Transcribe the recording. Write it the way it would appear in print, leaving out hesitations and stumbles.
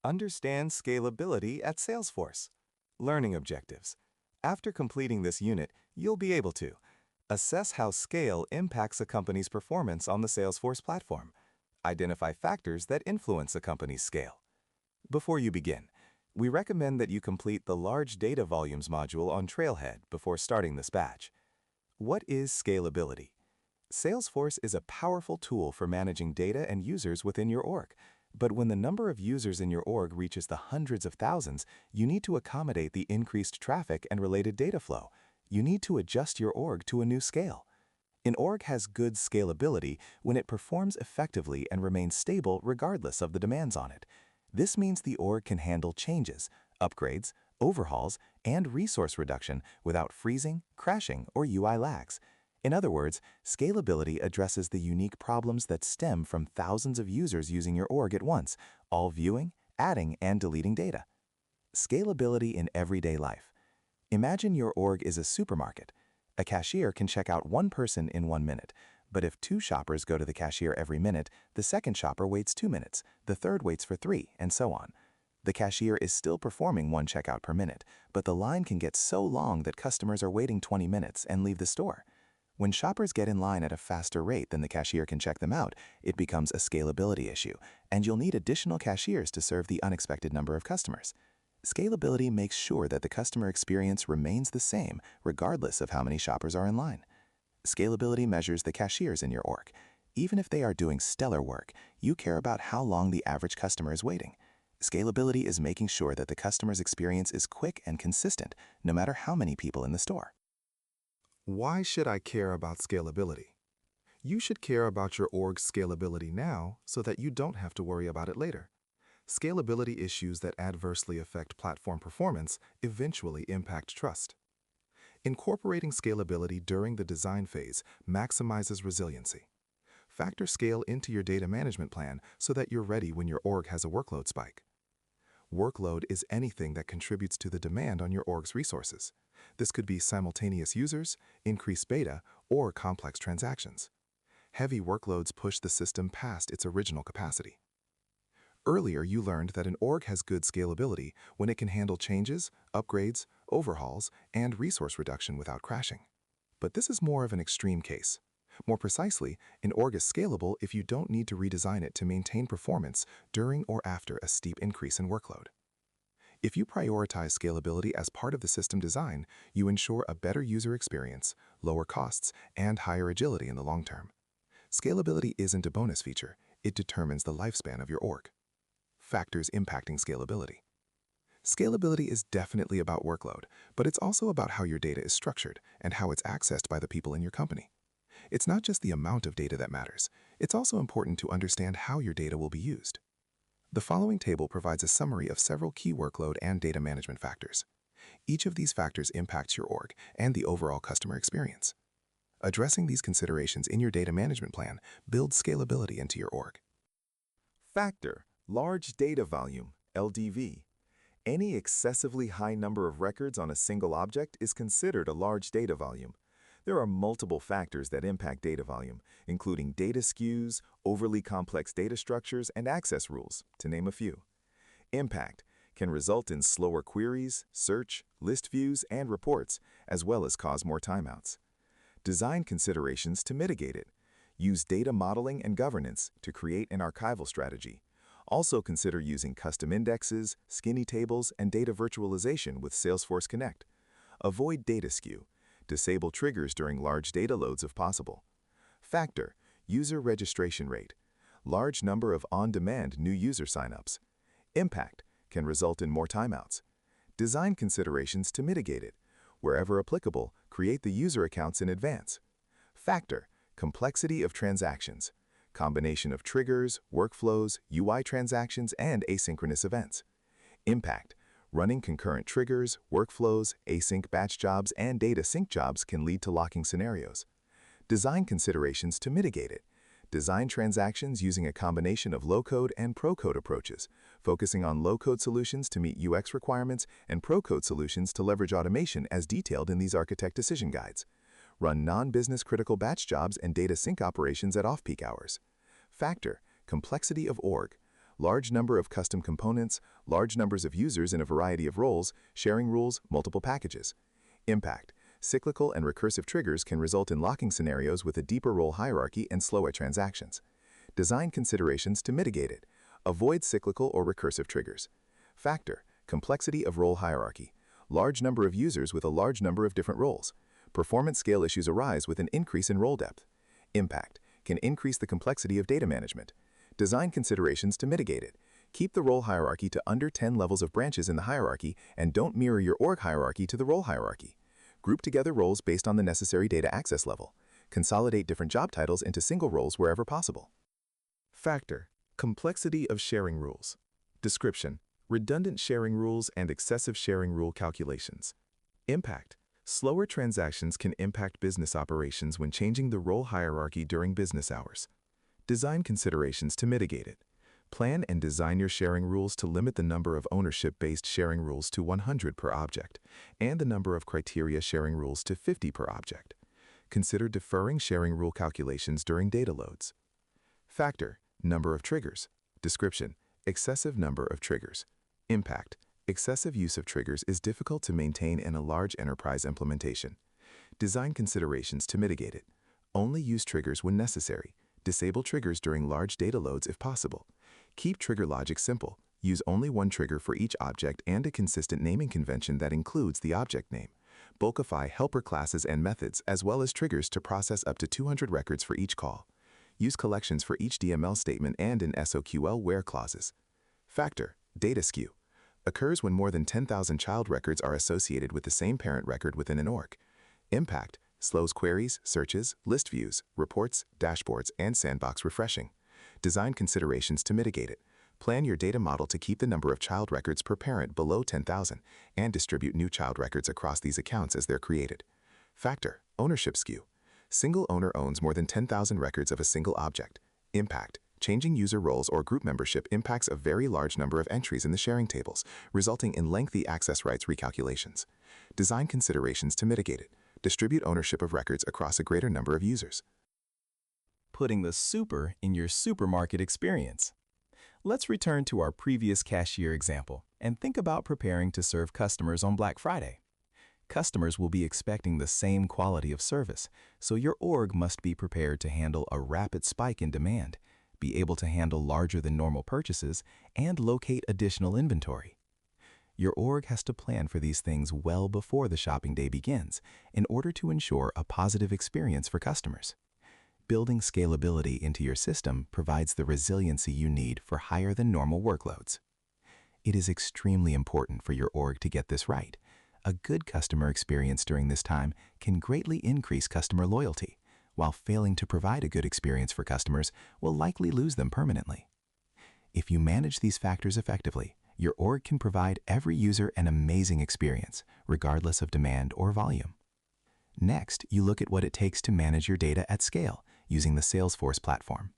Understand scalability at Salesforce. Learning objectives. After completing this unit, you'll be able to assess how scale impacts a company's performance on the Salesforce platform. Identify factors that influence a company's scale. Before you begin, we recommend that you complete the Large Data Volumes module on Trailhead before starting this batch. What is scalability? Salesforce is a powerful tool for managing data and users within your org. But when the number of users in your org reaches the hundreds of thousands, you need to accommodate the increased traffic and related data flow. You need to adjust your org to a new scale. An org has good scalability when it performs effectively and remains stable regardless of the demands on it. This means the org can handle changes, upgrades, overhauls, and resource reduction without freezing, crashing, or UI lags. In other words, scalability addresses the unique problems that stem from thousands of users using your org at once, all viewing, adding, and deleting data. Scalability in everyday life. Imagine your org is a supermarket. A cashier can check out one person in 1 minute, but if 2 shoppers go to the cashier every minute, the second shopper waits 2 minutes, the third waits for 3, and so on. The cashier is still performing 1 checkout per minute, but the line can get so long that customers are waiting 20 minutes and leave the store. When shoppers get in line at a faster rate than the cashier can check them out, it becomes a scalability issue, and you'll need additional cashiers to serve the unexpected number of customers. Scalability makes sure that the customer experience remains the same regardless of how many shoppers are in line. Scalability measures the cashiers in your org. Even if they are doing stellar work, you care about how long the average customer is waiting. Scalability is making sure that the customer's experience is quick and consistent, no matter how many people in the store. Why should I care about scalability? You should care about your org's scalability now so that you don't have to worry about it later. Scalability issues that adversely affect platform performance eventually impact trust. Incorporating scalability during the design phase maximizes resiliency. Factor scale into your data management plan so that you're ready when your org has a workload spike. Workload is anything that contributes to the demand on your org's resources. This could be simultaneous users, increased beta, or complex transactions. Heavy workloads push the system past its original capacity. Earlier, you learned that an org has good scalability when it can handle changes, upgrades, overhauls, and resource reduction without crashing. But this is more of an extreme case. More precisely, an org is scalable if you don't need to redesign it to maintain performance during or after a steep increase in workload. If you prioritize scalability as part of the system design, you ensure a better user experience, lower costs, and higher agility in the long term. Scalability isn't a bonus feature, it determines the lifespan of your org. Factors impacting scalability. Scalability is definitely about workload, but it's also about how your data is structured and how it's accessed by the people in your company. It's not just the amount of data that matters, it's also important to understand how your data will be used. The following table provides a summary of several key workload and data management factors. Each of these factors impacts your org and the overall customer experience. Addressing these considerations in your data management plan builds scalability into your org. Factor: large data volume, LDV. Any excessively high number of records on a single object is considered a large data volume. There are multiple factors that impact data volume, including data skews, overly complex data structures, and access rules, to name a few. Impact can result in slower queries, search, list views, and reports, as well as cause more timeouts. Design considerations to mitigate it. Use data modeling and governance to create an archival strategy. Also consider using custom indexes, skinny tables, and data virtualization with Salesforce Connect. Avoid data skew. Disable triggers during large data loads if possible. Factor: user registration rate. Large number of on-demand new user signups. Impact can result in more timeouts. Design considerations to mitigate it. Wherever applicable, create the user accounts in advance. Factor: complexity of transactions. Combination of triggers, workflows, UI transactions, and asynchronous events. Impact: running concurrent triggers, workflows, async batch jobs, and data sync jobs can lead to locking scenarios. Design considerations to mitigate it. Design transactions using a combination of low-code and pro-code approaches, focusing on low-code solutions to meet UX requirements and pro-code solutions to leverage automation as detailed in these architect decision guides. Run non-business critical batch jobs and data sync operations at off-peak hours. Factor: complexity of org. large number of custom components, large numbers of users in a variety of roles, sharing rules, multiple packages. Impact. Cyclical and recursive triggers can result in locking scenarios with a deeper role hierarchy and slower transactions. Design considerations to mitigate it. Avoid cyclical or recursive triggers. Factor. Complexity of role hierarchy. Large number of users with a large number of different roles. Performance scale issues arise with an increase in role depth. Impact. Can increase the complexity of data management. Design considerations to mitigate it. Keep the role hierarchy to under 10 levels of branches in the hierarchy and don't mirror your org hierarchy to the role hierarchy. Group together roles based on the necessary data access level. Consolidate different job titles into single roles wherever possible. Factor. Complexity of sharing rules. Description. Redundant sharing rules and excessive sharing rule calculations. Impact. Slower transactions can impact business operations when changing the role hierarchy during business hours. Design considerations to mitigate it. Plan and design your sharing rules to limit the number of ownership-based sharing rules to 100 per object, and the number of criteria sharing rules to 50 per object. Consider deferring sharing rule calculations during data loads. Factor. Number of triggers. Description. Excessive number of triggers. Impact. Excessive use of triggers is difficult to maintain in a large enterprise implementation. Design considerations to mitigate it. Only use triggers when necessary. Disable triggers during large data loads if possible. Keep trigger logic simple. Use only one trigger for each object and a consistent naming convention that includes the object name. Bulkify helper classes and methods as well as triggers to process up to 200 records for each call. Use collections for each DML statement and in SOQL where clauses. Factor. Data skew. Occurs when more than 10,000 child records are associated with the same parent record within an org. Impact. Slows queries, searches, list views, reports, dashboards, and sandbox refreshing. Design considerations to mitigate it. Plan your data model to keep the number of child records per parent below 10,000 and distribute new child records across these accounts as they're created. Factor. Ownership skew. Single owner owns more than 10,000 records of a single object. Impact. Changing user roles or group membership impacts a very large number of entries in the sharing tables, resulting in lengthy access rights recalculations. Design considerations to mitigate it. Distribute ownership of records across a greater number of users. Putting the super in your supermarket experience. Let's return to our previous cashier example and think about preparing to serve customers on Black Friday. Customers will be expecting the same quality of service, so your org must be prepared to handle a rapid spike in demand, be able to handle larger than normal purchases, and locate additional inventory. Your org has to plan for these things well before the shopping day begins in order to ensure a positive experience for customers. Building scalability into your system provides the resiliency you need for higher than normal workloads. It is extremely important for your org to get this right. A good customer experience during this time can greatly increase customer loyalty, while failing to provide a good experience for customers will likely lose them permanently. If you manage these factors effectively, your org can provide every user an amazing experience, regardless of demand or volume. Next, you look at what it takes to manage your data at scale using the Salesforce platform.